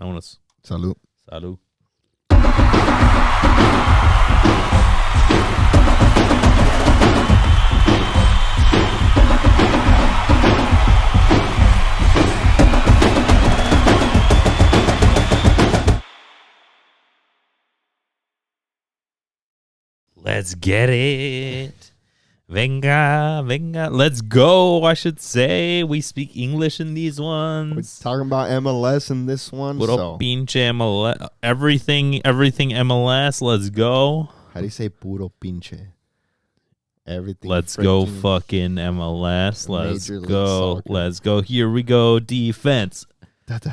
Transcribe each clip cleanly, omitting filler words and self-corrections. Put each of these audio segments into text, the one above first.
Vámonos. Salud. Salud. Let's get it. Venga, venga. Let's go, I should say. We speak English in these ones. We're talking about MLS in this one. Puro pinche MLS. Everything MLS. Let's go. How do you say puro pinche? Everything. Let's go fucking MLS. Let's go. Soccer. Let's go. Here we go. Defense.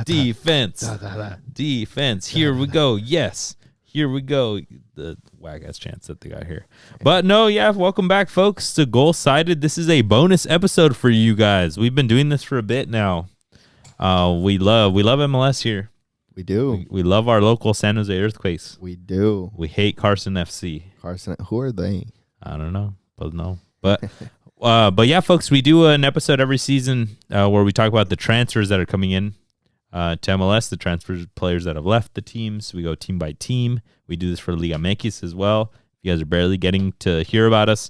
Defense. Da, da, da. Defense. Here we go. Yes. Here we go. The wag-ass chance that they got here. But no, yeah, welcome back, folks, to Golsided. This is a bonus episode for you guys. We've been doing this for a bit now. We love MLS here. We do. We love our local San Jose Earthquakes. We do. We hate Carson FC. Carson, who are they? I don't know. But no. But yeah, folks, we do an episode every season where we talk about the transfers that are coming in to MLS, the transfer players that have left the teams. We go team by team. We do this for Liga MX as well. If you guys are barely getting to hear about us,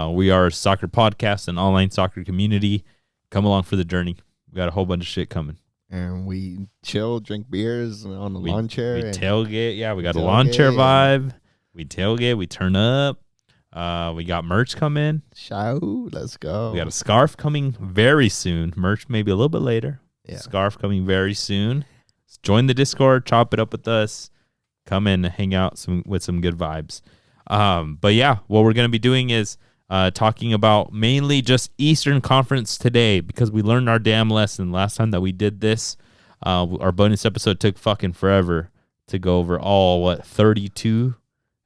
we are a soccer podcast, an online soccer community. Come along for the journey. We got a whole bunch of shit coming. And we chill, drink beers on the lawn chair. We tailgate. Yeah, we got a lawn chair vibe. We tailgate. We turn up. We got merch coming. Shout, let's go. We got a scarf coming very soon. Merch maybe a little bit later. Yeah. Scarf coming very soon. Join the Discord. Chop it up with us. Come in and hang out with some good vibes. But yeah, what we're going to be doing is talking about mainly just Eastern Conference today because we learned our damn lesson last time that we did this. Our bonus episode took fucking forever to go over all, 32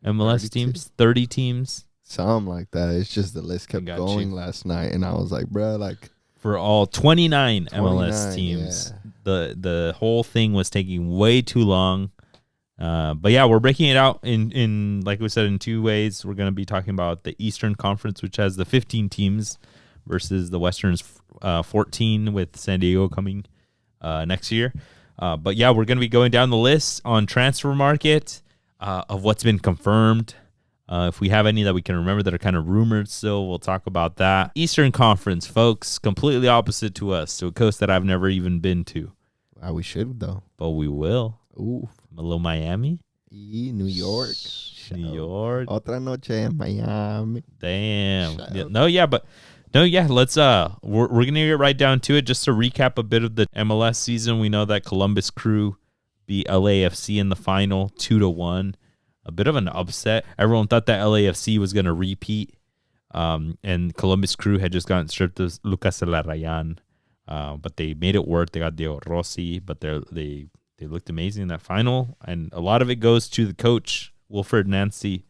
MLS 32. Teams? 30 teams? Something like that. It's just the list kept going last night, and I was like, bro, like... For all 29 MLS teams, yeah. The whole thing was taking way too long. But yeah, we're breaking it out in like we said, in two ways. We're going to be talking about the Eastern Conference, which has the 15 teams versus the Western's 14 with San Diego coming next year. But yeah, we're going to be going down the list on transfer market of what's been confirmed. If we have any that we can remember that are kind of rumored still, we'll talk about that. Eastern Conference, folks, completely opposite to us, to a coast that I've never even been to. We should, though. But we will. Ooh. A little Miami. New York. New York. Otra noche en Miami. Damn. Yeah, let's we're going to get right down to it. Just to recap a bit of the MLS season, we know that Columbus Crew beat LAFC in the final 2-1. A bit of an upset. Everyone thought that LAFC was going to repeat, and Columbus Crew had just gotten stripped of Lucas Elarrayan, but they made it work. They got Diego Rossi, but they looked amazing in that final, and a lot of it goes to the coach, Wilfred Nancy,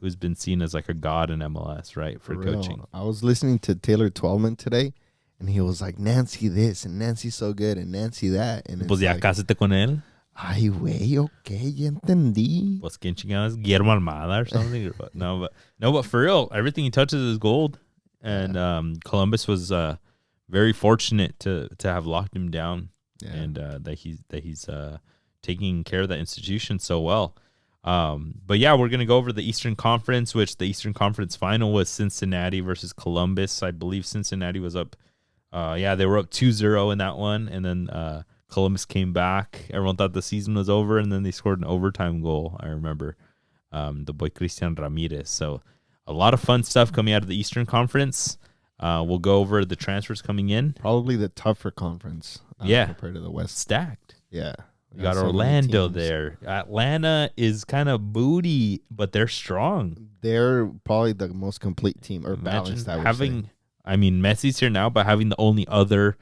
who's been seen as like a god in MLS, right, for coaching. I was listening to Taylor Twellman today, and he was like, Nancy this, and Nancy so good, and Nancy that. And pues ya cásate con él. Ay, güey, okay, ya entendí. Pues quién chingados, Guillermo Almada or something. But for real, everything he touches is gold. And Columbus was very fortunate to have locked him down, and that he's taking care of that institution so well. But yeah, we're gonna go over the Eastern Conference, which the Eastern Conference final was Cincinnati versus Columbus. I believe Cincinnati was up. They were up 2-0 in that one, and then Columbus came back. Everyone thought the season was over, and then they scored an overtime goal. I remember the boy Christian Ramirez. So a lot of fun stuff coming out of the Eastern Conference. We'll go over the transfers coming in. Probably the tougher conference. Compared to the West. Stacked. Yeah. We got Orlando there. Atlanta is kind of booty, but they're strong. They're probably the most complete team, or balanced, I would say. I mean, Messi's here now, but having the only other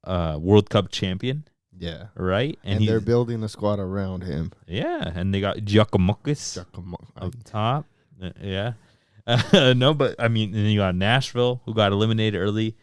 World Cup champion. Yeah. Right? And they're building a squad around him. Yeah. And they got Giacomakis up top. Yeah. No, but I mean, and you got Nashville, who got eliminated early.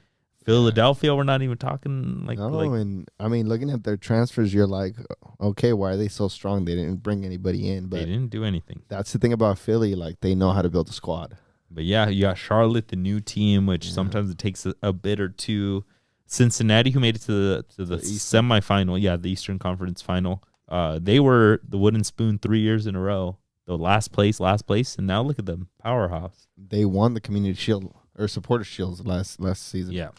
Philadelphia, we're not even talking and I mean, looking at their transfers, you're like, okay, why are they so strong? They didn't bring anybody in, but they didn't do anything. That's the thing about Philly, like they know how to build a squad. But yeah, you got Charlotte, the new team, which sometimes it takes a bit or two. Cincinnati, who made it to the semifinal, the Eastern Conference final, They were the wooden spoon 3 years in a row. The last place, and now look at them, powerhouse. They won the Community Shield or Supporter Shields last season.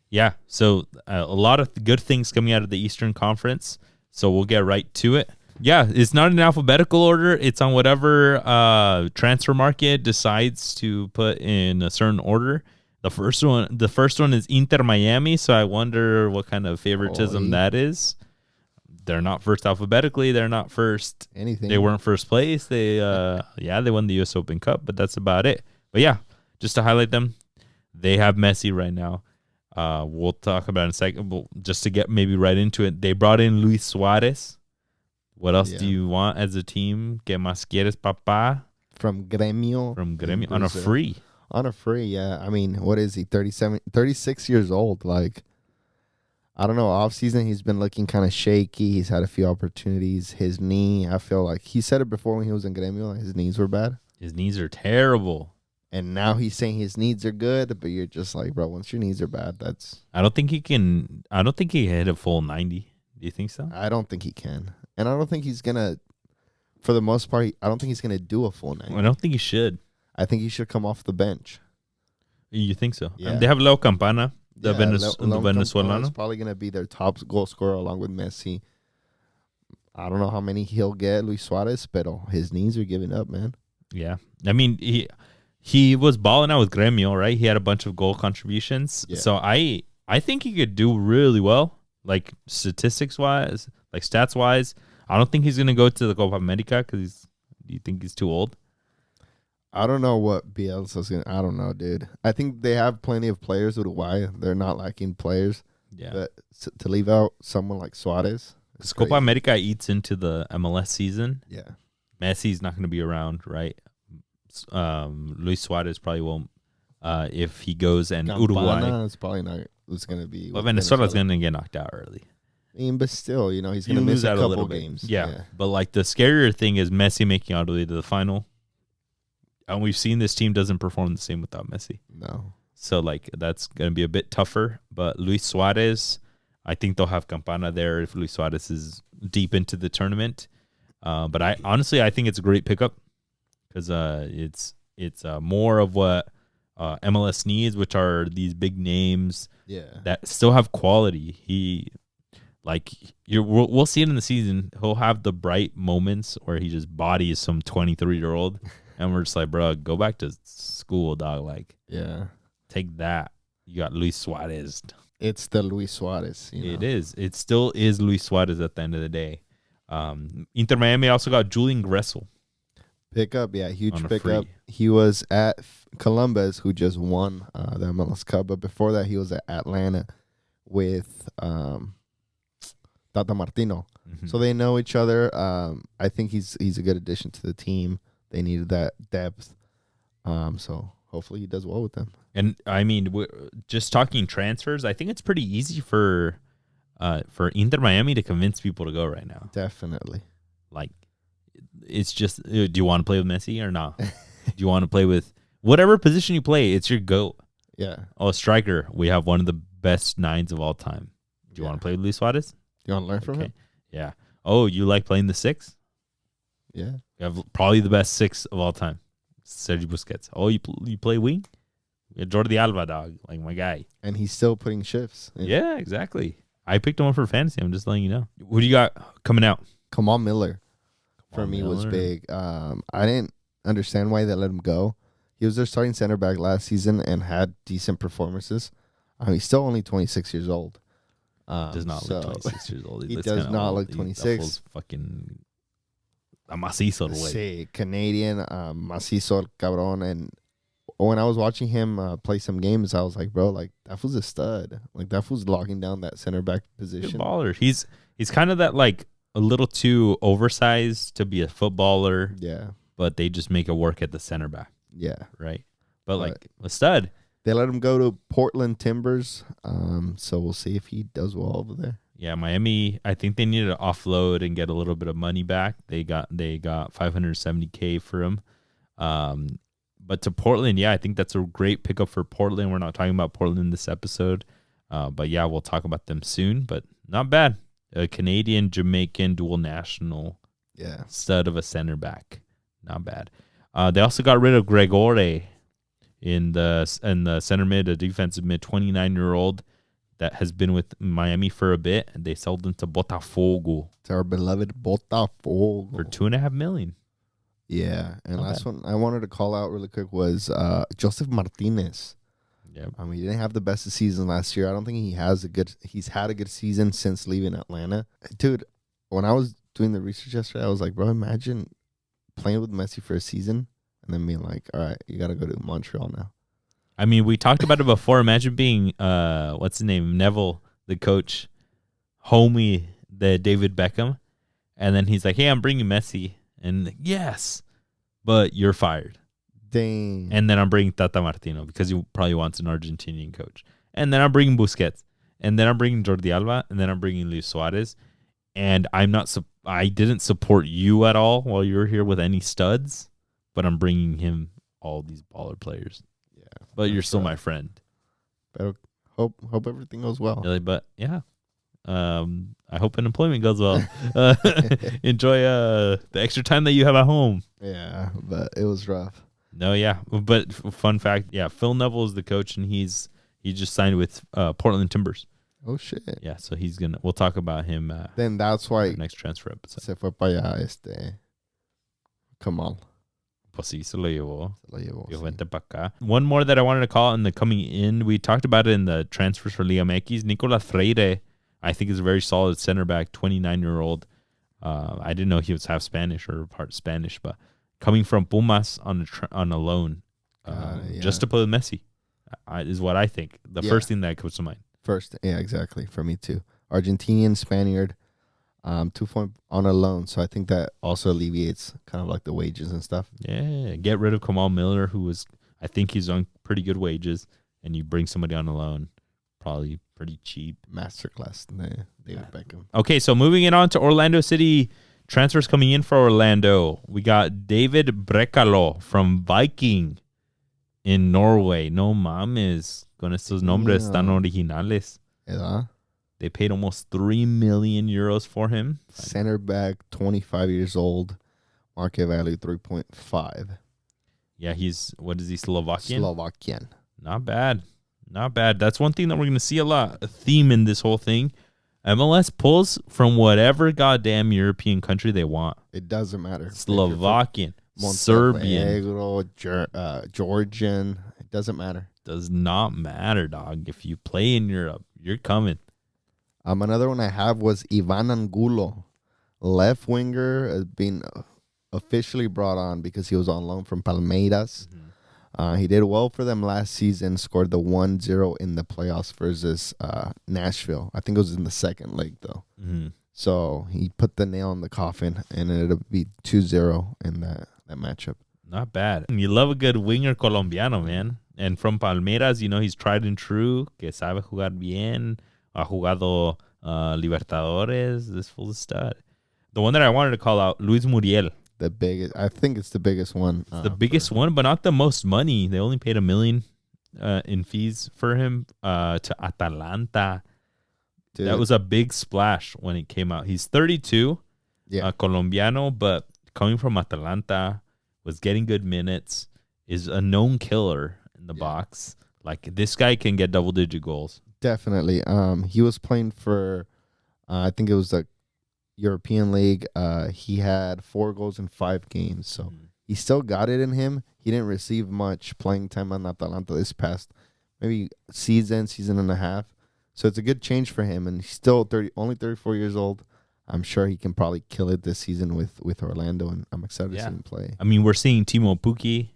Yeah. So a lot of good things coming out of the Eastern Conference. So we'll get right to it. Yeah, it's not in alphabetical order. It's on whatever transfer market decides to put in a certain order. The first one is Inter Miami. So I wonder what kind of favoritism that is. They're not first alphabetically. They're not first anything. They weren't first place. They they won the U.S. Open Cup, but that's about it. But yeah, just to highlight them, they have Messi right now. We'll talk about it in a second. But just to get maybe right into it, they brought in Luis Suarez. What else do you want as a team? ¿Qué más quieres, papá? From Gremio. On a free. On a free, yeah. I mean, what is he? 36 years old. Like, I don't know. Off season, he's been looking kind of shaky. He's had a few opportunities. His knee, I feel like he said it before when he was in Gremio. His knees were bad. His knees are terrible. And now he's saying his knees are good, but you're just like, bro, once your knees are bad, that's... I don't think he can hit a full 90. Do you think so? I don't think he can. And I don't think he's going to, for the most part, I don't think he's going to do a full 90. I don't think he should. I think he should come off the bench. You think so? Yeah. They have Leo Campana, the Venezuelano. He's probably going to be their top goal scorer along with Messi. I don't know how many he'll get, Luis Suarez, but his knees are giving up, man. Yeah. I mean, he was balling out with Gremio, right? He had a bunch of goal contributions. Yeah. So I think he could do really well, like statistics-wise, like stats-wise. I don't think he's going to go to the Copa America because you think he's too old? I don't know what Bielsa's going to... I don't know, dude. I think they have plenty of players. Uruguay, they're not lacking players. Yeah. But to leave out someone like Suarez... Because Copa America eats into the MLS season. Yeah. Messi's not going to be around, right? Luis Suarez probably won't if he goes, and Uruguay. It's probably not. It's going to be. But Venezuela's going to get knocked out early. I mean, but still, he's going to miss a couple games. Yeah. But like the scarier thing is Messi making all the way to the final, and we've seen this team doesn't perform the same without Messi. No. So like that's going to be a bit tougher. But Luis Suarez, I think they'll have Campana there if Luis Suarez is deep into the tournament. But I think it's a great pickup. Because it's more of what MLS needs, which are these big names that still have quality. We'll see it in the season. He'll have the bright moments where he just bodies some 23-year-old, and we're just like, bro, go back to school, dog. Like, take that. You got Luis Suarez. It's the Luis Suarez. It is. It still is Luis Suarez at the end of the day. Inter Miami also got Julian Gressel. Pickup, huge pickup. He was at Columbus, who just won the MLS Cup, but before that, he was at Atlanta with Tata Martino. Mm-hmm. So they know each other. I think he's a good addition to the team. They needed that depth, so hopefully he does well with them. And I mean, just talking transfers, I think it's pretty easy for Inter Miami to convince people to go right now. Definitely, like. It's just, do you want to play with Messi or not? Do you want to play with whatever position you play? It's your GOAT. Yeah. Oh, striker. We have one of the best nines of all time. Do you want to play with Luis Suarez? Do you want to learn from him? Yeah. Oh, you like playing the six? Yeah. You have probably the best six of all time. Sergio Busquets. Oh, you play wing? Yeah, Jordi Alba, dog. Like my guy. And he's still putting shifts. Yeah, exactly. I picked him up for fantasy. I'm just letting you know. Who do you got coming out? Kamal Miller. For me was big. I didn't understand why they let him go. He was their starting center back last season and had decent performances. He's still only 26 years old. Does not look 26 years old. He does not look 26. Fucking a macizo, güey. Sí, Canadian, macizo, cabrón. And when I was watching him play some games, I was like, bro, like that was a stud. Like that was locking down that center back position. Good baller. He's kind of that like. A little too oversized to be a footballer. Yeah. But they just make it work at the center back. Yeah. Right. But like a stud. They let him go to Portland Timbers. So we'll see if he does well over there. Yeah, Miami, I think they needed to offload and get a little bit of money back. They got $570K for him. But to Portland, I think that's a great pickup for Portland. We're not talking about Portland in this episode. But yeah, we'll talk about them soon. But not bad. a Canadian Jamaican dual national. Yeah, Stud of a center back, not bad. They also got rid of Gregore in the center mid, a defensive mid, 29-year-old that has been with Miami for a bit, and they sold him to Botafogo. It's our beloved Botafogo for $2.5 million. Yeah, and last one I wanted to call out really quick was Joseph Martinez. Yep. I mean, he didn't have the best of season last year. I don't think he's had a good season since leaving Atlanta. Dude, when I was doing the research yesterday, I was like, bro, imagine playing with Messi for a season and then being like, all right, you got to go to Montreal now. I mean, we talked about it before. Imagine being, what's his name? Neville, the coach, homie, the David Beckham. And then he's like, hey, I'm bringing Messi. And yes, but you're fired. Dang. And then I'm bringing Tata Martino because he probably wants an Argentinian coach. And then I'm bringing Busquets. And then I'm bringing Jordi Alba. And then I'm bringing Luis Suarez. And I didn't support you at all while you were here with any studs. But I'm bringing him all these baller players. Yeah. But you're still my friend. But hope everything goes well. Really, but yeah. I hope unemployment goes well. Enjoy the extra time that you have at home. Yeah, but it was rough. No, yeah. But fun fact, yeah, Phil Neville is the coach, and he just signed with Portland Timbers. Oh shit. Yeah, so we'll talk about him then that's why next transfer episode. Se fue para allá Kamal. Pues sí, se lo llevó. Sí. Vente pa acá. One more that I wanted to call in the coming in. We talked about it in the transfers for Liga MX. Nicolas Freire, I think, is a very solid center back, 29-year-old. I didn't know he was half Spanish or part Spanish, but coming from Pumas on a loan, just to play with Messi, is what I think. The first thing that comes to mind. Yeah, exactly. For me too. Argentinian, Spaniard, 2 on a loan. So I think that also alleviates kind of like the wages and stuff. Yeah, get rid of Kamal Miller, I think he's on pretty good wages, and you bring somebody on a loan, probably pretty cheap. Masterclass, David Beckham. Okay, so moving it on to Orlando City. Transfers coming in for Orlando. We got David Brekalo from Viking in Norway. No mames. Con estos nombres tan originales. ¿Edad? They paid almost 3 million euros for him. Center back, 25 years old. Market value 3.5. Yeah, what is he, Slovakian? Slovakian. Not bad. Not bad. That's one thing that we're going to see a lot. A theme in this whole thing. MLS pulls from whatever goddamn European country they want. It doesn't matter. Slovakian, Serbian, Georgian. It doesn't matter. Does not matter, dog. If you play in Europe, you're coming. Another one I have was Ivan Angulo, left winger, has been officially brought on because he was on loan from Palmeiras. Mm-hmm. He did well for them last season, scored the 1-0 in the playoffs versus Nashville. I think it was in the second leg, though. Mm-hmm. So he put the nail in the coffin, and it'll be 2-0 in that matchup. Not bad. And you love a good winger colombiano, man. And from Palmeiras, he's tried and true, que sabe jugar bien, ha jugado Libertadores, this full stud. The one that I wanted to call out, Luis Muriel. The biggest, I think it's the biggest one. It's the biggest one, but not the most money. They only paid $1 million in fees for him to Atalanta. Dude. That was a big splash when it came out. He's 32, Colombiano, but coming from Atalanta, was getting good minutes, is a known killer in the box. Like, this guy can get double-digit goals. Definitely. He was playing for, I think it was the European League. He had 4 goals in 5 games, so he still got it in him. He didn't receive much playing time on Atalanta this past maybe season and a half. So it's a good change for him, and he's still only 34 years old. I'm sure he can probably kill it this season with Orlando, and I'm excited to see him play. I mean, we're seeing Timo Pukki,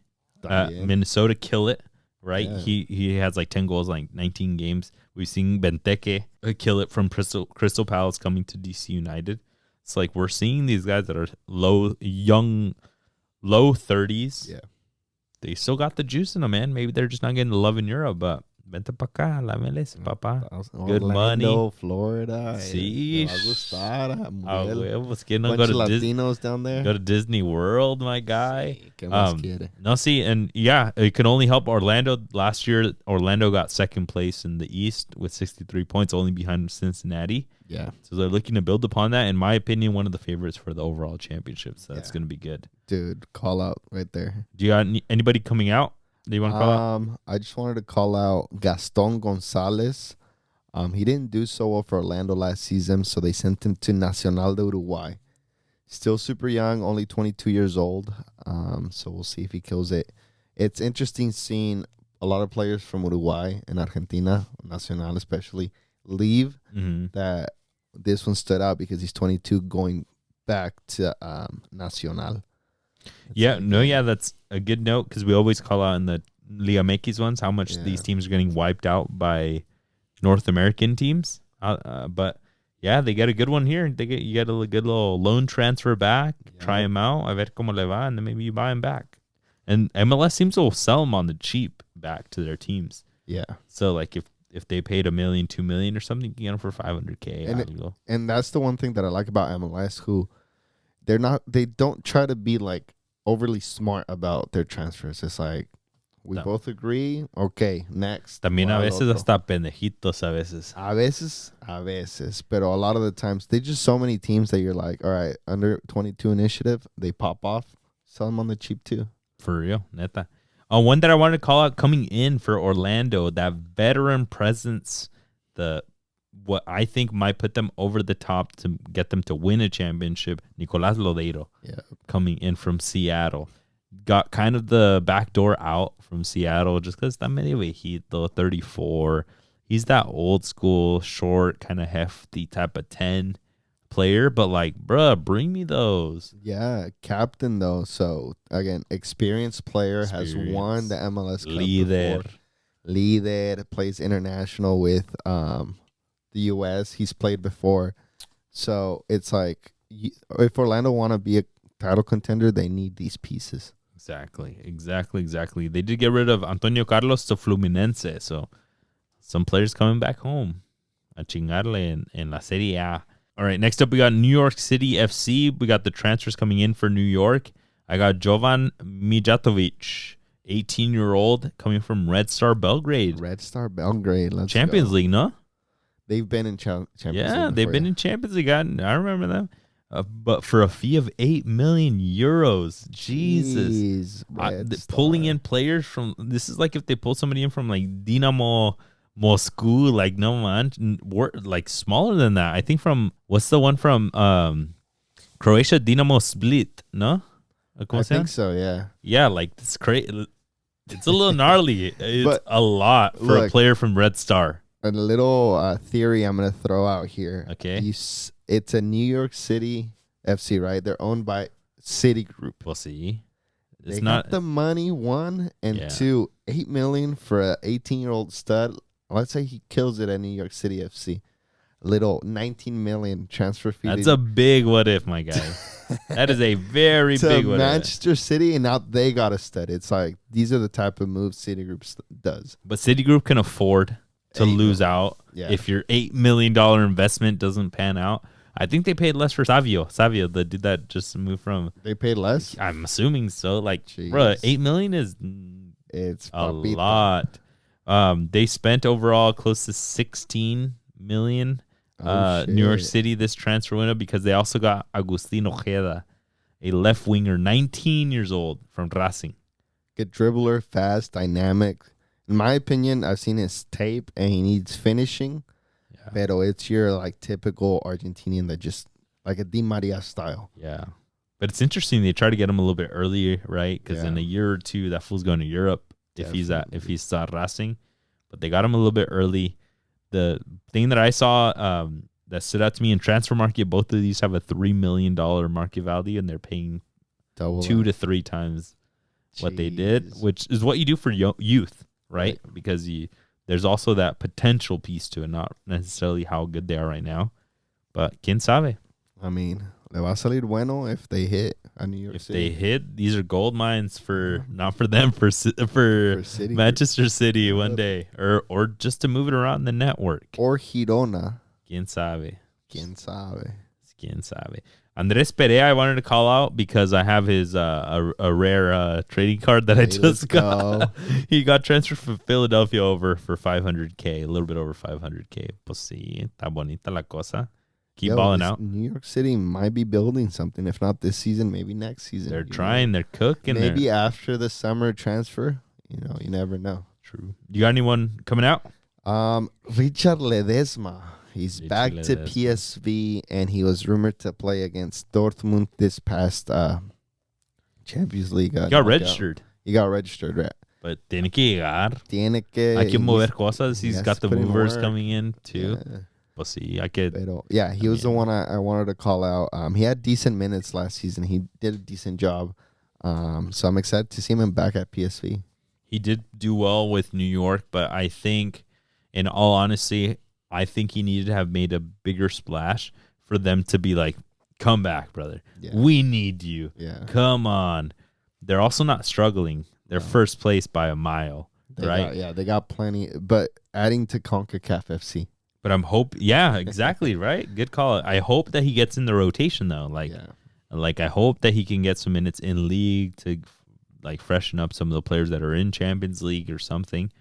Minnesota, kill it, right? Yeah. He has like 10 goals, like 19 games. We've seen Benteke kill it from Crystal Palace coming to DC United. It's like we're seeing these guys that are low 30s. Yeah. They still got the juice in them, man. Maybe they're just not getting the love in Europe, but Vente para acá, la MLS, papá. Good Orlando, money. Florida. Sí. Va a gustar. Huevos. ¿Quién no Bunch go of to Latinos down there. Go to Disney World, my guy. Sí, ¿qué más quiere? No, see, and yeah, it can only help Orlando. Last year, Orlando got second place in the East with 63 points, only behind Cincinnati. Yeah. So they're looking to build upon that. In my opinion, one of the favorites for the overall championship. So that's going to be good. Dude, call out right there. Do you got anybody coming out that you want to call out? I just wanted to call out Gaston Gonzalez. He didn't do so well for Orlando last season, so they sent him to Nacional de Uruguay. Still super young, only 22 years old. So we'll see if he kills it. It's interesting seeing a lot of players from Uruguay and Argentina, Nacional especially, leave. That this one stood out because he's 22 going back to Nacional. That's a good note because we always call out in the Liga MX ones how much these teams are getting wiped out by North American teams. But yeah, they get a good one here. You get a good little loan transfer back, try him out, a ver cómo le va, and then maybe you buy him back. And MLS seems to sell him on the cheap back to their teams. Yeah. So like if they paid $1 million, $2 million or something, you can get them for $500K. And that's the one thing that I like about MLS, who they don't try to be like overly smart about their transfers. It's like we both agree. Okay, next. También a veces hasta pendejitos a veces. A veces. Pero a lot of the times, they just so many teams that you're like, all right, under 22 initiative, they pop off. Sell them on the cheap too. For real, neta. One that I wanted to call out coming in for Orlando, that veteran presence, what I think might put them over the top to get them to win a championship, Nicolás Lodeiro, coming in from Seattle. Got kind of the back door out from Seattle just because está medio viejito, 34. He's that old school, short, kind of hefty type of 10 player, but like, bruh, bring me those. Yeah, captain though. So again, experienced player, has won the MLS Cup before. Líder, plays international with the US. He's played before. So it's like, if Orlando want to be a title contender, they need these pieces. Exactly. They did get rid of Antonio Carlos to Fluminense, so some players coming back home a chingarle en la Serie A. All right, next up we got New York City FC. We got the transfers coming in for New York. I got Jovan Mijatovic, 18-year-old, coming from Red Star Belgrade. Let's Champions go. League, no? They've been in Champions League. Yeah, they've been in Champions League. I remember them. But for a fee of 8 million euros, Jesus, pulling in players from, this is like if they pull somebody in from like Dinamo Moscow, like no man, like smaller than that. I think from, what's the one from Croatia, Dinamo Split, no? I think so, yeah. Yeah, like it's crazy. It's a little gnarly. It's a lot for a player from Red Star. A little theory I'm going to throw out here. Okay. It's a New York City FC, right? They're owned by Citigroup. We'll see. They got the money, one, and two, $8 million for an 18-year-old stud. Let's say he kills it at New York City FC. A little $19 million transfer fee. That's a big what if, my guy. That is a very big what if. Manchester City, and now they got a stud. It's like, these are the type of moves Citigroup does. But Citigroup can afford to lose out if your $8 million investment doesn't pan out. I think they paid less for Savio, the dude that just moved from. They paid less? I'm assuming so. Like, bro, $8 million is a lot. They spent overall close to $16 million. New York City this transfer window because they also got Agustin Ojeda, a left winger, 19 years old from Racing. Good dribbler, fast, dynamic. In my opinion, I've seen his tape and he needs finishing. Yeah. Pero it's your like typical Argentinian that just like a Di Maria style. Yeah. But it's interesting they try to get him a little bit earlier, right? Because in a year or two, that fool's going to Europe if he's Racing. But they got him a little bit early. The thing that I saw that stood out to me in transfer market, both of these have a $3 million market value, and they're paying 2 to 3 times what they did, which is what you do for youth. Right? Because there's also that potential piece to it, not necessarily how good they are right now. But quién sabe? I mean, le va a salir bueno if they hit. New York if City. they hit, these are gold mines for not for them for City. Manchester City one day, or just to move it around the network. Or Girona. Quién sabe. Quién sabe. Quién sabe. Andres Perea, I wanted to call out because I have his a rare trading card that I just got. He got transferred from Philadelphia over for $500K, a little bit over $500K. Pues sí, está bonita la cosa. Keep balling out. New York City might be building something. If not this season, maybe next season. They're trying. They're cooking. Maybe after the summer transfer. You never know. True. You got anyone coming out? Richard Ledesma. He's back to PSV, and he was rumored to play against Dortmund this past Champions League. He got registered. He got registered, right? But tiene que llegar. Hay que mover cosas. He's got the movers coming in, too. Yeah. Pues sí, I could. Yeah, he was the one I wanted to call out. He had decent minutes last season. He did a decent job. So I'm excited to see him back at PSV. He did do well with New York, but I think, in all honesty, I think he needed to have made a bigger splash for them to be like, come back, brother. Yeah. We need you. Yeah. Come on. They're also not struggling. They're first place by a mile, right? They got plenty. But adding to CONCACAF FC. But I'm exactly, right? Good call. I hope that he gets in the rotation, though. Like I hope that he can get some minutes in league to like freshen up some of the players that are in Champions League or something.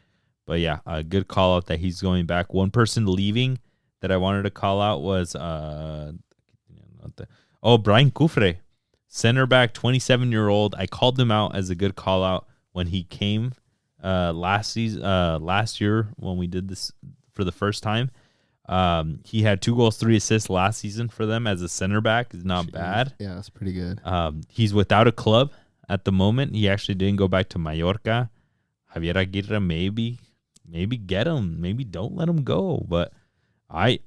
But yeah, a good call out that he's going back. One person leaving that I wanted to call out was Brian Cufre, center back, 27-year-old. I called him out as a good call out when he came last year when we did this for the first time. He had 2 goals, 3 assists last season for them as a center back. Is not bad. Yeah, that's pretty good. He's without a club at the moment. He actually didn't go back to Mallorca. Javier Aguirre maybe get him. Maybe don't let him go. But I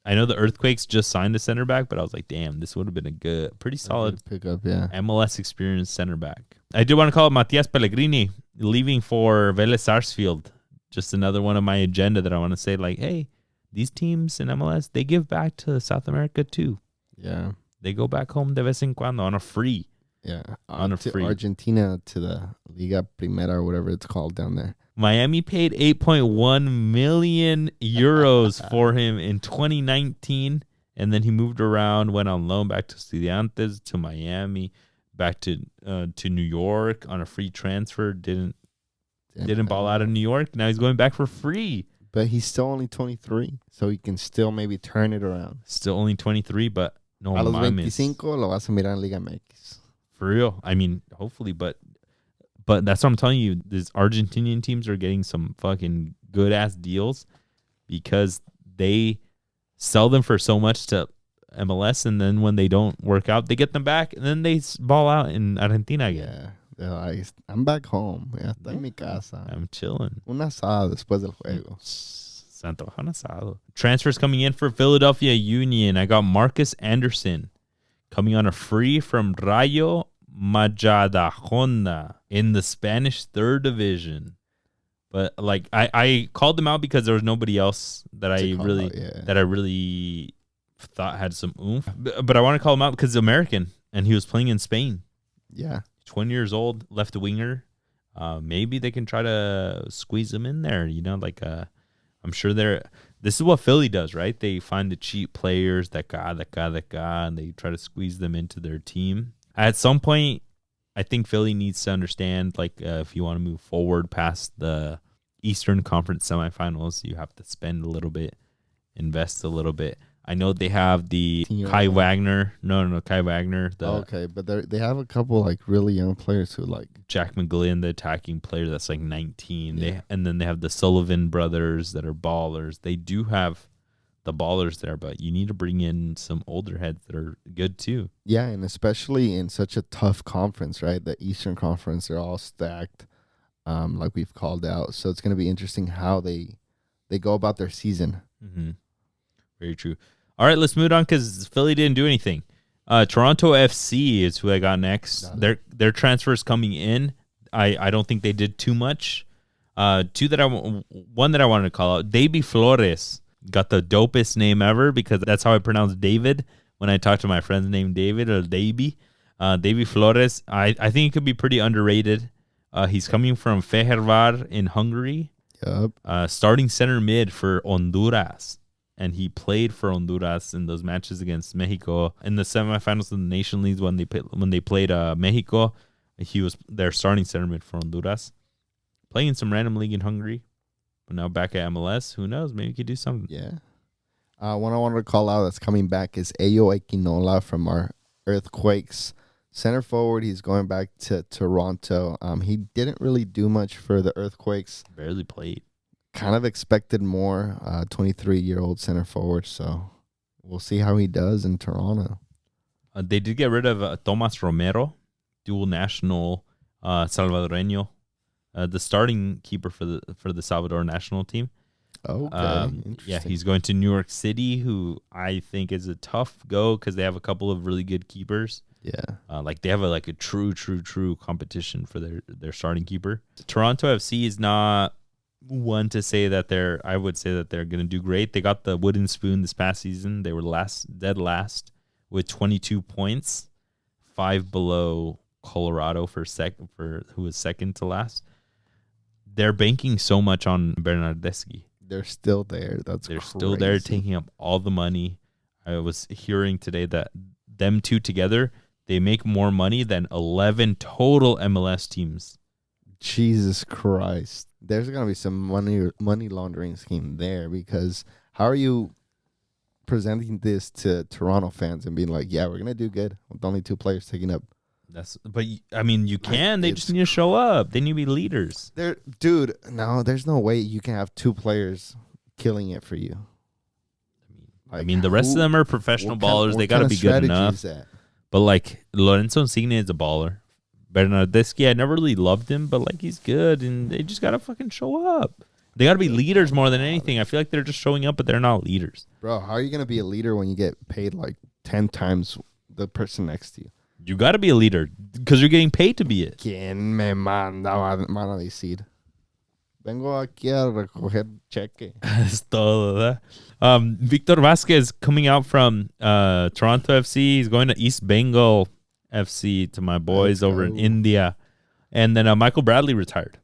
know the Earthquakes just signed a center back, but I was like, damn, this would have been a pretty solid pickup. Yeah, MLS experienced center back. I do want to call it Matias Pellegrini leaving for Vélez Sarsfield. Just another one of my agenda that I want to say, like, hey, these teams in MLS, they give back to South America too. Yeah, they go back home de vez en cuando on a free. Yeah, on a free. Argentina to the Liga Primera or whatever it's called down there. Miami paid 8.1 million euros for him in 2019, and then he moved around, went on loan back to Estudiantes, to Miami, back to New York on a free transfer. Didn't ball out of New York. Now he's going back for free. But he's still only 23, so he can still maybe turn it around. Still only 23, but no. A los 25 lo vas a mirar en Liga MX. For real. I mean, hopefully, but that's what I'm telling you. These Argentinian teams are getting some fucking good ass deals because they sell them for so much to MLS, and then when they don't work out, they get them back, and then they ball out in Argentina again. Yeah. They're like, I'm back home. Ya está en mi casa. I'm chilling. Un asado después del juego. Santo un asado. Transfers coming in for Philadelphia Union. I got Marcus Anderson coming on a free from Rayo Majadahonda in the Spanish 3rd Division. But like I called them out because there was nobody else that I really thought had some oomph. But I want to call him out because he's American and he was playing in Spain. Yeah. 20 years old, left winger. Maybe they can try to squeeze him in there. I'm sure this is what Philly does, right? They find the cheap players, that guy, and they try to squeeze them into their team. At some point, I think Philly needs to understand, if you want to move forward past the Eastern Conference semifinals, you have to spend a little bit, invest a little bit. I know they have the Kai Wagner. No, Kai Wagner. Okay, but they have a couple really young players who Jack McGlynn, the attacking player that's 19. Yeah. And then they have the Sullivan brothers that are ballers. They do have the ballers there, but you need to bring in some older heads that are good too. Yeah, and especially in such a tough conference, right? The Eastern Conference, they're all stacked, like we've called out. So it's going to be interesting how they go about their season. Mm-hmm. Very true. All right, let's move on because Philly didn't do anything. Toronto FC is who I got next. Their transfers coming in. I don't think they did too much. One that I wanted to call out. Davy Flores got the dopest name ever because that's how I pronounce David when I talk to my friends named David or Davy. Davy Flores, I think he could be pretty underrated. He's coming from Fehervar in Hungary. Yep. Starting center mid for Honduras. And he played for Honduras in those matches against Mexico in the semifinals of the Nation Leagues when they played Mexico. He was their starting center mid for Honduras, playing some random league in Hungary, but now back at MLS. Who knows? Maybe he could do something. Yeah. One I wanted to call out that's coming back is Ayo Equinola from our Earthquakes. Center forward, he's going back to Toronto. He didn't really do much for the Earthquakes. Barely played. Kind of expected more. 23-year-old center forward, so we'll see how he does in Toronto. They did get rid of Tomas Romero, dual national Salvadoreño, the starting keeper for the Salvador national team. Okay, yeah, he's going to New York City, who I think is a tough go because they have a couple of really good keepers. Yeah, like they have a true competition for their starting keeper. Toronto FC is not one to say that I would say that they're going to do great. They got the wooden spoon this past season. They were dead last with 22 points, 5 below Colorado for who was second to last. They're banking so much on Bernardeschi. They're still there. They're still there, taking up all the money. I was hearing today that them two together, they make more money than 11 total MLS teams. Jesus Christ. There's going to be some money laundering scheme there, because how are you presenting this to Toronto fans and being like, yeah, we're going to do good with only 2 players taking up? You can. They just need to show up. They need to be leaders. Dude, no, there's no way you can have 2 players killing it for you. The rest of them are professional ballers. They got to be good enough. But Lorenzo Insigne is a baller. Bernardeschi, I never really loved him, but he's good, and they just gotta fucking show up. They gotta be leaders more than anything. I feel like they're just showing up, but they're not leaders. Bro, how are you gonna be a leader when you get paid 10 times the person next to you? You gotta be a leader because you're getting paid to be it. ¿Quién me manda a decir? Vengo aquí a recoger cheque. Es todo, ¿verdad? Victor Vasquez coming out from Toronto FC. He's going to East Bengal FC, to my boys over in India. And then Michael Bradley retired.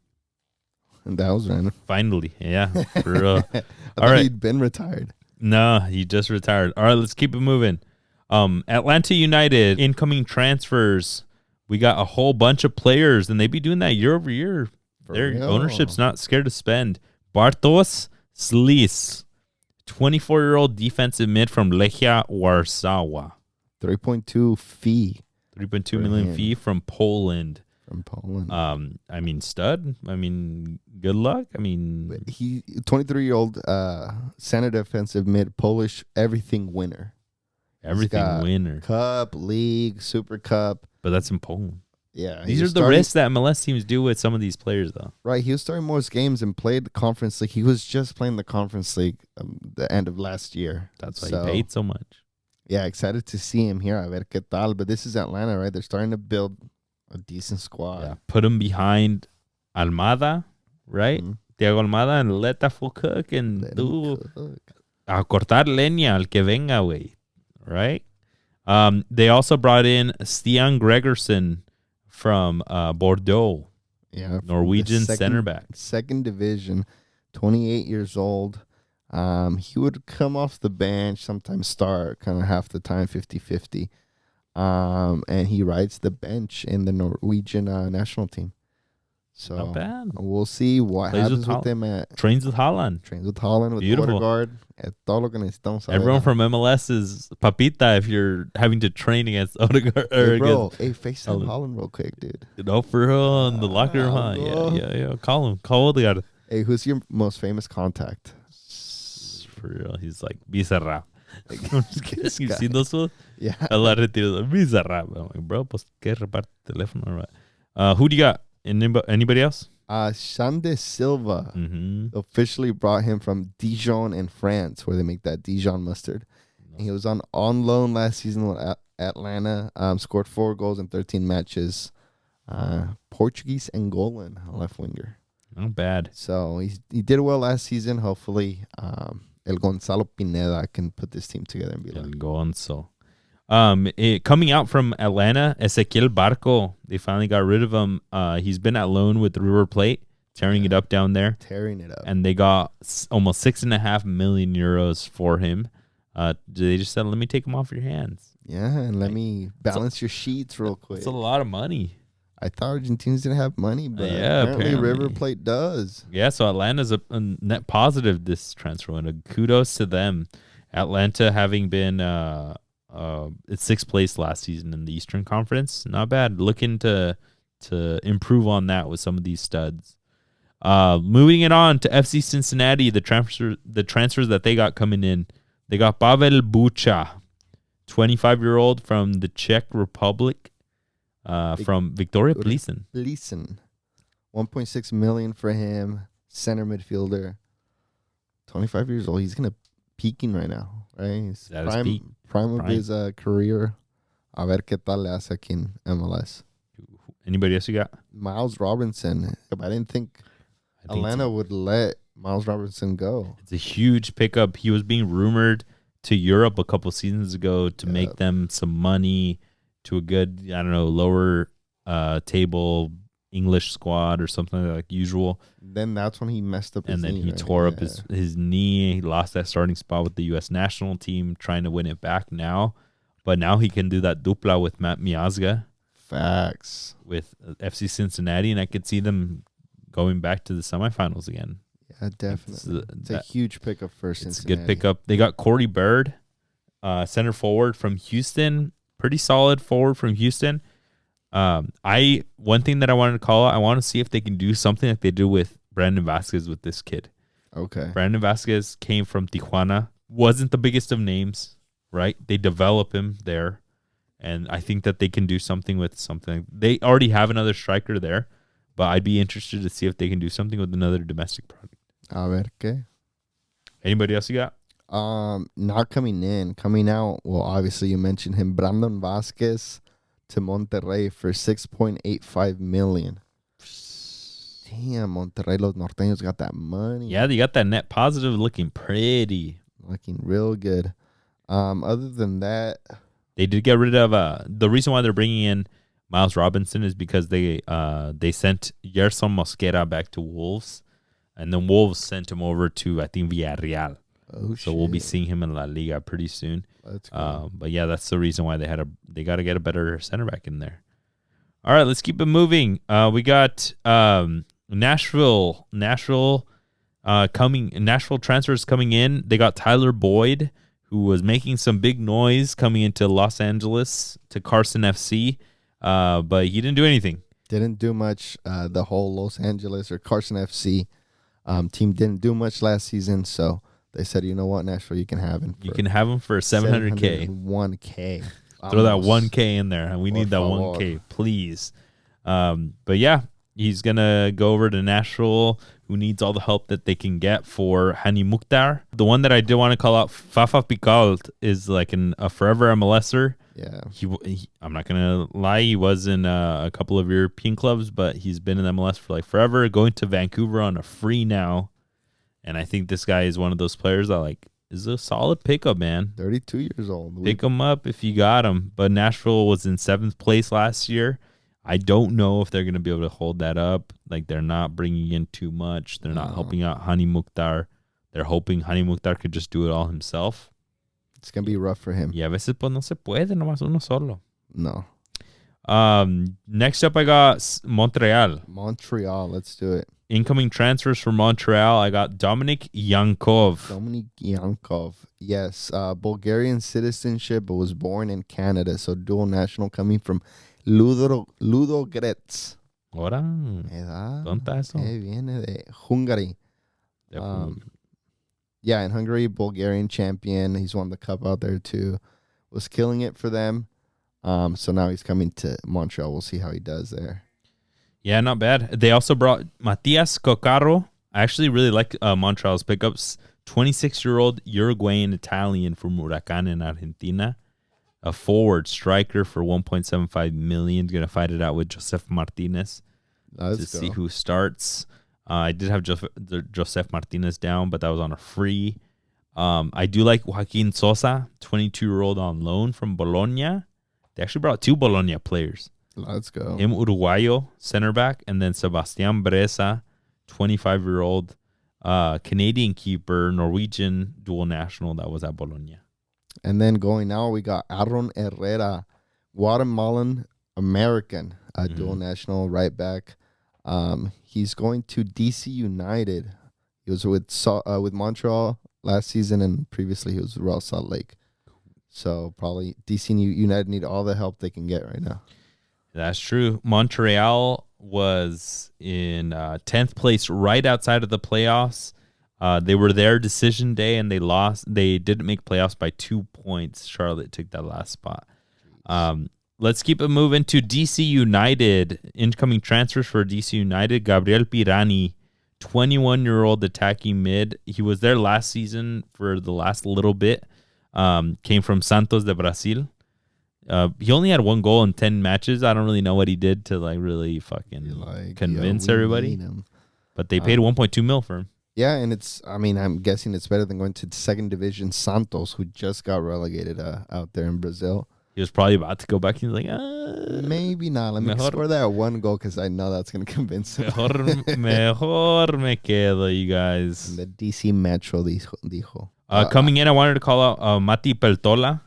And that was random. Finally. Yeah. For real. I thought he'd been retired. No, he just retired. All right, let's keep it moving. Atlanta United, incoming transfers. We got a whole bunch of players, and they be doing that year over year. Their ownership's not scared to spend. Bartosz Slis, 24-year-old defensive mid from Lechia Warsaw. 3.2 fee. 3.2 million fee from Poland. Stud. Good luck. He 23-year-old center defensive mid, Polish everything winner. Everything winner. Cup, league, Super Cup. But that's in Poland. Yeah. These are the risks that MLS teams do with some of these players, though. Right. He was starting most games and played the Conference League. He was just playing the Conference League the end of last year. That's why he paid so much. Yeah, excited to see him here. A ver qué tal. But this is Atlanta, right? They're starting to build a decent squad. Yeah. Put him behind Almada, right? Mm-hmm. Thiago Almada, and let that fool cook. And a cortar leña al que venga, güey. Right? They also brought in Stian Gregersen from Bordeaux. Yeah. Norwegian center back. Second division, 28 years old. He would come off the bench, sometimes start, kind of half the time, 50-50. And he rides the bench in the Norwegian national team. So not bad. We'll see what happens with him. Trains with Holland. With Beautiful. Odegaard. Everyone from MLS is papita if you're having to train against Odegaard. FaceTime Holland real quick, dude. No, for real, in the locker room, huh? Yeah. Call him. Call Odegaard. Hey, who's your most famous contact? For real, he's like Bizarrap. You seen those ones? Yeah. A lot of tiros. Bizarrap. I'm like, bro, pues que reparte teléfono, right? Who do you got? Anybody else? Xande Silva. Officially brought him from Dijon in France, where they make that Dijon mustard. And he was on loan last season with Atlanta. Scored 4 goals in 13 matches. Portuguese Angolan left winger. Not bad. So he did well last season. Hopefully, El Gonzalo Pineda can put this team together and be like Gonzo. Coming out from Atlanta, Ezequiel Barco, they finally got rid of him. He's been at loan with River Plate, tearing it up down there. Tearing it up. And they got almost 6.5 million euros for him. They just said, let me take him off your hands. Yeah, and let me balance your sheets real quick. It's a lot of money. I thought Argentinians didn't have money, but yeah, apparently River Plate does. Yeah, so Atlanta's a net positive this transfer window. Kudos to them. Atlanta having been it's 6th place last season in the Eastern Conference. Not bad. Looking to improve on that with some of these studs. Moving it on to FC Cincinnati, the transfers that they got coming in. They got Pavel Bucha, 25-year-old from the Czech Republic. From Victoria Pliesen. 1.6 million for him. Center midfielder. 25 years old. He's gonna peaking right now, right? He's prime of his career. A ver qué tal le hace aquí in MLS. Anybody else you got? Miles Robinson. I didn't think Atlanta would let Miles Robinson go. It's a huge pickup. He was being rumored to Europe a couple seasons ago to make them some money. To a good, I don't know, lower table English squad or something like usual. Then that's when he messed up his knee. And then he tore up his knee. He lost that starting spot with the U.S. national team, trying to win it back now. But now he can do that dupla with Matt Miazga. Facts. With FC Cincinnati, and I could see them going back to the semifinals again. Yeah, definitely. It's a huge pickup for Cincinnati. It's a good pickup. They got Corey Bird, center forward from Houston. Pretty solid forward from Houston. One thing that I wanted to call out, I want to see if they can do something like they do with Brandon Vasquez with this kid. Okay. Brandon Vasquez came from Tijuana. Wasn't the biggest of names, right? They develop him there. And I think that they can do something with something. They already have another striker there, but I'd be interested to see if they can do something with another domestic product. A ver qué. Anybody else you got? Not coming in, coming out. Well, obviously you mentioned him, Brandon Vasquez to Monterrey for 6.85 million. Damn, Monterrey, los norteños got that money. Yeah, they got that net positive, looking pretty, looking real good. Other than that, they did get rid of the reason why they're bringing in Miles Robinson is because they sent Yerson Mosquera back to Wolves, and then Wolves sent him over to I think Villarreal. Oh, so we'll be seeing him in La Liga pretty soon. Let's go. But yeah, that's the reason why they got to get a better center back in there. All right, let's keep it moving. We got Nashville transfers coming in. They got Tyler Boyd, who was making some big noise coming into Los Angeles to Carson FC, but he didn't do anything. Didn't do much. The whole Los Angeles or Carson FC team didn't do much last season, so they said, you know what, Nashville, you can have him. You can have him for $700K. $1K. Throw that $1K in there. We need that $1K, please. But yeah, he's going to go over to Nashville, who needs all the help that they can get for Hani Mukhtar. The one that I did want to call out, Fafa Picalt, is like a forever MLSer. Yeah. I'm not going to lie. He was in a couple of European clubs, but he's been in MLS for like forever. Going to Vancouver on a free now. And I think this guy is one of those players that is a solid pickup, man. 32 years old. Pick him up if you got him. But Nashville was in 7th place last year. I don't know if they're going to be able to hold that up. They're not bringing in too much. They're not helping out Hani Mukhtar. They're hoping Hani Mukhtar could just do it all himself. It's going to be rough for him. Y a veces pues no se puede, nomás uno solo. No. Next up, I got Montreal. Let's do it. Incoming transfers from Montreal. I got Dominik Yankov. Yes. Bulgarian citizenship, but was born in Canada. So dual national, coming from Ludogorets. Ahora. ¿Dónde eso? Viene de Hungary. Yeah, in Hungary, Bulgarian champion. He's won the cup out there too. Was killing it for them. So now he's coming to Montreal. We'll see how he does there. Yeah, not bad. They also brought Matias Coccaro. I actually really like Montreal's pickups. 26-year-old Uruguayan Italian from Huracan in Argentina. A forward striker for $1.75 million. Going to fight it out with Josef Martinez see who starts. I did have Josef Martinez down, but that was on a free. I do like Joaquin Sosa, 22-year-old on loan from Bologna. They actually brought 2 Bologna players. Let's go. Him Uruguayo, center back, and then Sebastian Bresa, 25-year-old Canadian keeper, Norwegian dual national that was at Bologna. And then going now, we got Aaron Herrera, Guatemalan American, dual national right back. He's going to DC United. He was with Montreal last season, and previously he was with Real Salt Lake. So probably DC United need all the help they can get right now. That's true. Montreal was in 10th place, right outside of the playoffs. They were there decision day, and they lost. They didn't make playoffs by 2 points. Charlotte took that last spot. Let's keep it moving to DC United. Incoming transfers for DC United. Gabriel Pirani, 21-year-old attacking mid. He was there last season for the last little bit. Came from Santos de Brazil. He only had 1 goal in 10 matches. I don't really know what he did to really fucking convince everybody. But they paid 1.2 mil for him. Yeah, and I'm guessing it's better than going to second division Santos, who just got relegated out there in Brazil. He was probably about to go back. He's like, maybe not. Let me score that 1 goal because I know that's going to convince him. Mejor me quedo, you guys. The DC Metro dijo. Coming in, I wanted to call out Mati Peltola,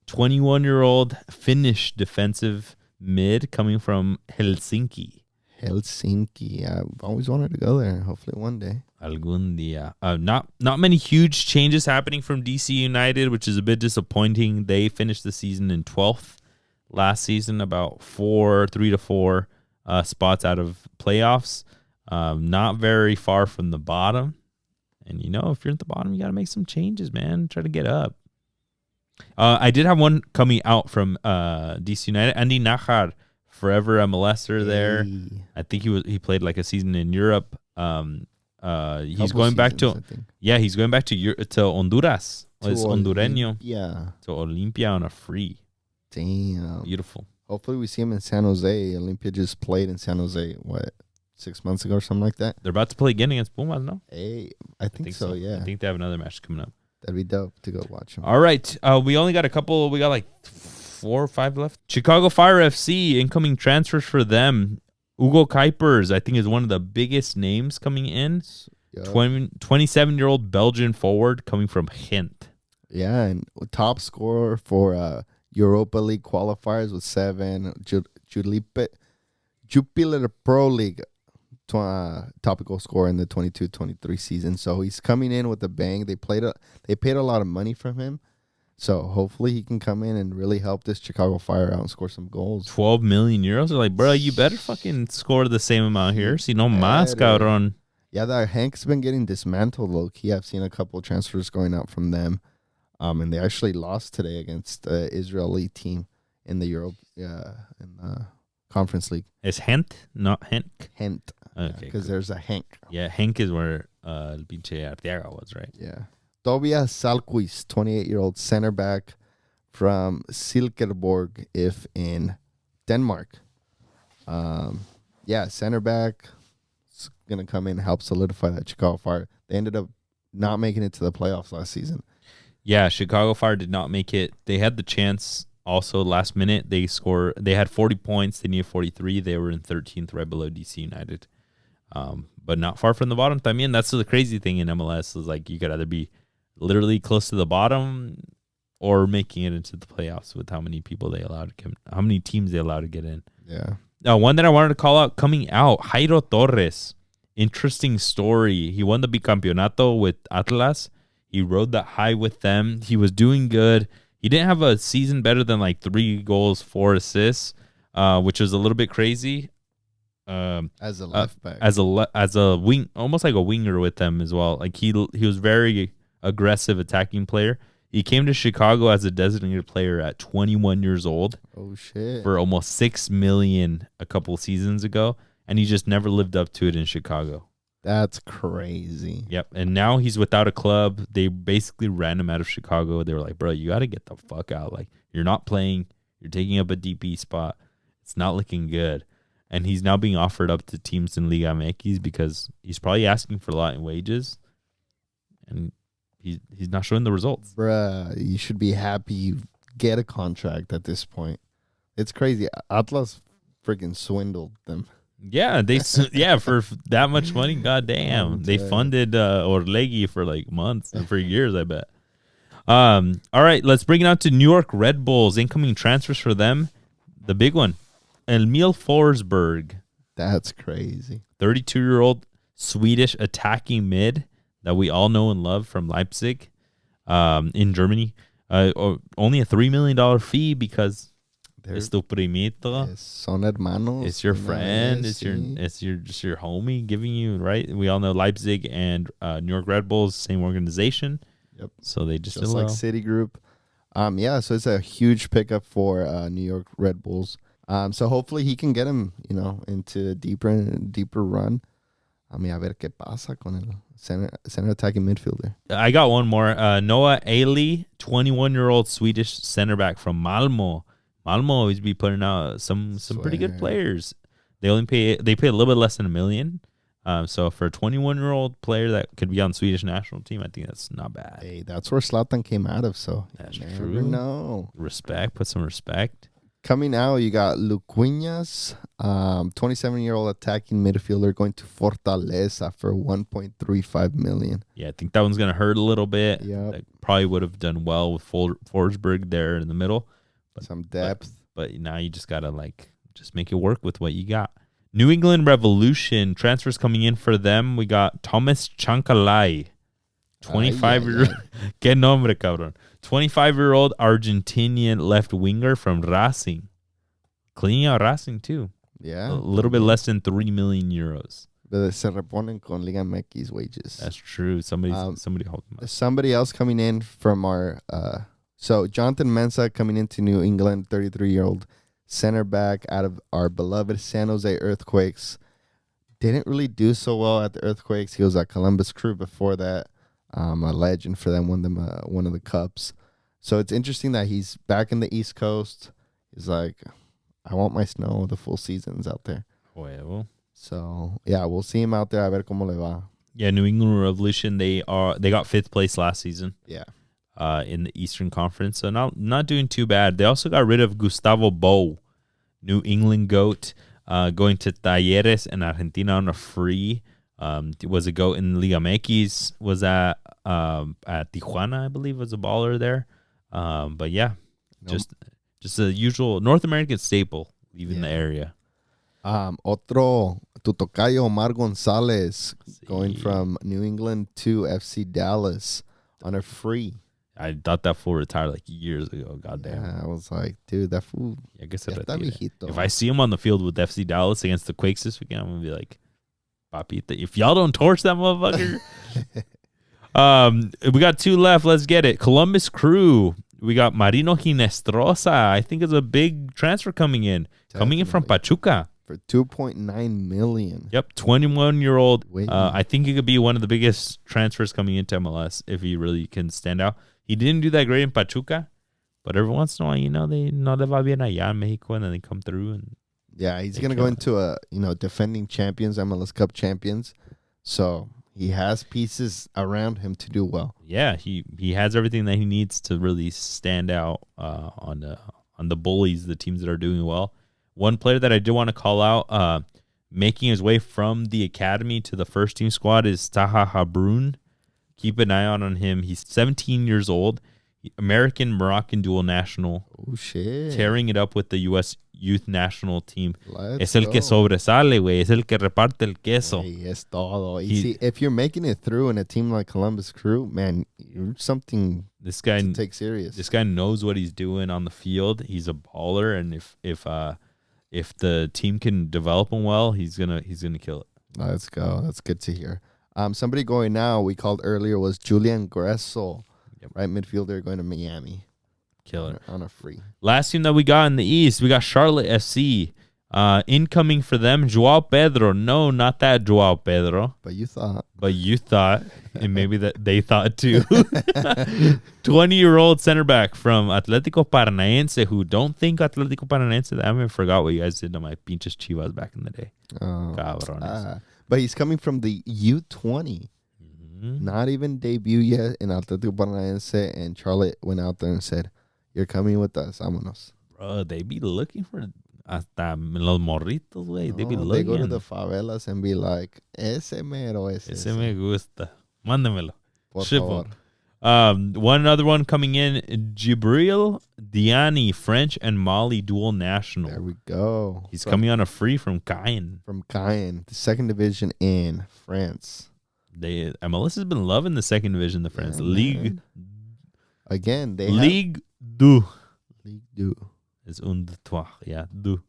21-year-old Finnish defensive mid coming from Helsinki. I've always wanted to go there. Hopefully one day. Algún día. Not many huge changes happening from DC United, which is a bit disappointing. They finished the season in 12th last season, about 3 to 4 spots out of playoffs. Not very far from the bottom. And, if you're at the bottom, you got to make some changes, man. Try to get up. I did have one coming out from DC United. Andy Najar, forever MLSer there. Hey. I think he played like a season in Europe. He's going back to he's going back to Honduras. It's Hondureño. Yeah. To Olimpia on a free. Damn. Beautiful. Hopefully we see him in San Jose. Olimpia just played in San Jose, 6 months ago or something like that? They're about to play again against Pumas, no? Hey, I think so, yeah. I think they have another match coming up. That'd be dope to go watch them. All right. We only got a couple. We got like 4 or 5 left. Chicago Fire FC, incoming transfers for them. Hugo Cuypers, I think, is one of the biggest names coming in. Yep. 27-year-old Belgian forward coming from Gent. Yeah, and top scorer for Europa League qualifiers with 7. Jupiler Pro League topical scorer in the 22-23 season. So he's coming in with a bang. They paid a lot of money from him. So hopefully he can come in and really help this Chicago Fire out and score some goals. 12 million euros? They're like, bro, you better fucking score the same amount here. Si no más, cabrón. Yeah, that Hank's been getting dismantled low-key. I've seen a couple of transfers going out from them. And they actually lost today against the Israeli team in the Europe Conference League. Is Hent, not Henk? Hent. Okay. Because there's a Hank. Yeah, Henk is where Pinche Arteaga was, right? Yeah. Tobias Salquist, 28-year-old center back from Silkeborg in Denmark. Center back is going to come in and help solidify that Chicago Fire. They ended up not making it to the playoffs last season. Yeah, Chicago Fire did not make it. They had the chance also last minute. They had 40 points. They needed 43. They were in 13th, right below DC United. But not far from the bottom. I mean, that's the crazy thing in MLS is like you could either be literally close to the bottom or making it into the playoffs with how many people they allowed to how many teams they allowed to get in. Yeah. One that I wanted to call out coming out, Jairo Torres. Interesting story. He won the bicampeonato with Atlas. He rode that high with them. He was doing good. He didn't have a season better than like 3 goals, 4 assists, which was a little bit crazy. As a left back, as a wing, almost like a winger with them as well. Like he was very aggressive attacking player. He came to Chicago as a designated player at 21 years old. Oh shit! For almost $6 million a couple seasons ago, and he just never lived up to it in Chicago. That's crazy. Yep. And now he's without a club. They basically ran him out of Chicago. They were like, bro, you got to get the fuck out. Like, you're not playing. You're taking up a DP spot. It's not looking good. And he's now being offered up to teams in Liga MX because he's probably asking for a lot in wages. And he's not showing the results. Bruh, you should be happy you get a contract at this point. It's crazy. Atlas freaking swindled them. Yeah, for that much money, goddamn. They funded Orlegi for like months and for years, I bet. All right, let's bring it out to New York Red Bulls. Incoming transfers for them. The big one, Emil Forsberg. That's crazy. 32-year-old Swedish attacking mid that we all know and love from Leipzig in Germany. Only a $3 million fee because es tu primito. Son hermanos. It's your friend. It's your homie giving you, right? We all know Leipzig and New York Red Bulls, same organization. Yep. So they just like Citigroup. So it's a huge pickup for New York Red Bulls. So hopefully he can get him, into a deeper run. A ver qué pasa con el center attacking midfielder. I got one more. Noah Ailey, 21-year-old Swedish center back from Malmo. Malmo always be putting out some pretty good players. They pay a little bit less than $1 million. So for a 21-year-old player that could be on the Swedish national team, I think that's not bad. Hey, that's where Zlatan came out of, so that's true. Never know. Respect, put some respect. Coming out, you got Luquinhas, 27-year-old attacking midfielder going to Fortaleza for $1.35 million. Yeah, I think that one's going to hurt a little bit. Yeah, probably would have done well with Forsberg there in the middle. But, some depth. But now you just got to just make it work with what you got. New England Revolution, transfers coming in for them. We got Thomas Chancalay, 25-year-old. Que nombre, cabrón. 25-year-old Argentinian left winger from Racing. Cleaning out Racing, too. Yeah. A little bit less than 3 million euros. But se reponen con Liga MX wages. That's true. Somebody hold them up. Somebody else coming in from our... So Jonathan Mensah coming into New England, 33-year-old center back out of our beloved San Jose Earthquakes. Didn't really do so well at the Earthquakes. He was at Columbus Crew before that. A legend for them, won them one of the cups. So it's interesting that he's back in the East Coast. He's like, I want my snow. The full season's out there. Well. So yeah, we'll see him out there. A ver cómo le va. Yeah, New England Revolution. They got 5th place last season. Yeah. In the Eastern Conference, so not doing too bad. They also got rid of Gustavo Bo, New England GOAT, going to Talleres in Argentina on a free. Was a GOAT in Liga MX. Was at Tijuana, I believe, was a baller there. But yeah, just a usual North American staple, leaving the area. Otro Tutocayo Omar Gonzalez going from New England to FC Dallas on a free. I thought that fool retired like years ago. Goddamn. Yeah, I was like, dude, that fool. I guess if I see him on the field with FC Dallas against the Quakes this weekend, I'm gonna be like, Papita, if y'all don't torch that motherfucker. We got 2 left. Let's get it. Columbus Crew. We got Marino Ginestrosa. I think it's a big transfer coming in. Definitely. Coming in from Pachuca. For $2.9 million. Yep, 21-year-old. I think he could be one of the biggest transfers coming into MLS if he really can stand out. He didn't do that great in Pachuca, but every once in a while, they no le va bien allá in Mexico, and then they come through. And yeah, he's going to go into defending champions, MLS Cup champions. So he has pieces around him to do well. Yeah, he has everything that he needs to really stand out on the bullies, the teams that are doing well. One player that I do want to call out, making his way from the academy to the first team squad, is Taha Habrun. Keep an eye out on him. He's 17 years old, American-Moroccan dual national. Oh, shit. Tearing it up with the U.S. youth national team. Let's el que sobresale, güey. Es el que reparte el queso. Hey, es todo. See, if you're making it through in a team like Columbus Crew, man, you're something to take serious. This guy knows what he's doing on the field. He's a baller, and if the team can develop him well, he's gonna kill it. Let's go. That's good to hear. Somebody going now we called earlier was Julian Gressel, right midfielder going to Miami. Killer on a free. Last team that we got in the East, we got Charlotte FC. Incoming for them, Joao Pedro. No, not that Joao Pedro. But you thought, and maybe that they thought too. 20-year-old center back from Atlético Paranaense, who don't think Atlético Paranaense. I haven't forgot what you guys did to my pinches Chivas back in the day. but he's coming from the U20. Not even debut yet in Atlético Paranaense, and Charlotte went out there and said, "You're coming with us, vámonos." Bro, they be looking for hasta los morritos, güey. They be looking. They go to the favelas and be like, "Ese mero, ese me gusta. Mándemelo. Por Ship favor. One other one coming in, Jibril Diani, French and Mali dual national. There we go. He's coming on a free from Caen. From Caen, the second division in France. MLS has been loving the second division, the France League. Again, they Ligue 2. Ligue 2. It's un de trois. Yeah, deux.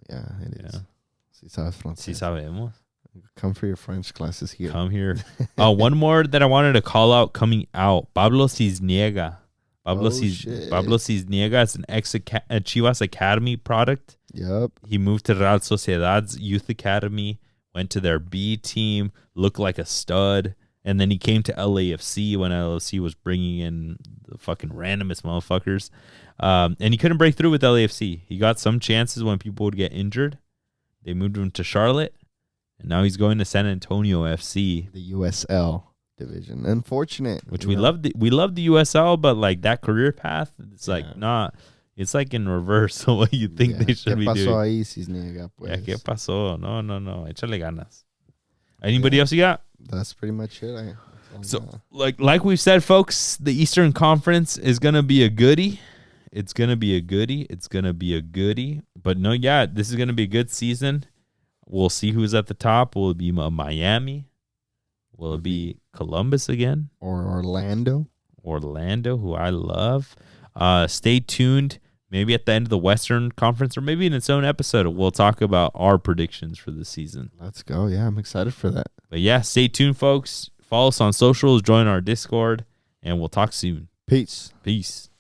Yeah, it is. Yeah. Si sabes francés. Si sabemos. Come for your French classes here. Come here. One more that I wanted to call out coming out. Pablo Cisniega. Pablo Cisniega is an Chivas Academy product. Yep. He moved to Real Sociedad's youth academy, went to their B team, looked like a stud, and then he came to LAFC when LAFC was bringing in the fucking randomest motherfuckers. And he couldn't break through with LAFC. He got some chances when people would get injured. They moved him to Charlotte. And now he's going to San Antonio FC, the USL division. Unfortunate, which we love. We love the USL, but like that career path, it's like not. It's like in reverse of what you think they should be doing. ¿Qué pasó ahí, Cisniega? Pues? Yeah, ¿qué pasó? No. Échale ganas. Anybody else you got? That's pretty much it. Like we've said, folks, the Eastern Conference is gonna be a goodie. It's gonna be a goodie. But no, this is gonna be a good season. We'll see who's at the top. Will it be Miami? Will it be Columbus again? Or Orlando? Orlando, who I love. Stay tuned. Maybe at the end of the Western Conference or maybe in its own episode, we'll talk about our predictions for the season. Let's go. Yeah, I'm excited for that. But yeah, stay tuned, folks. Follow us on socials. Join our Discord. And we'll talk soon. Peace. Peace.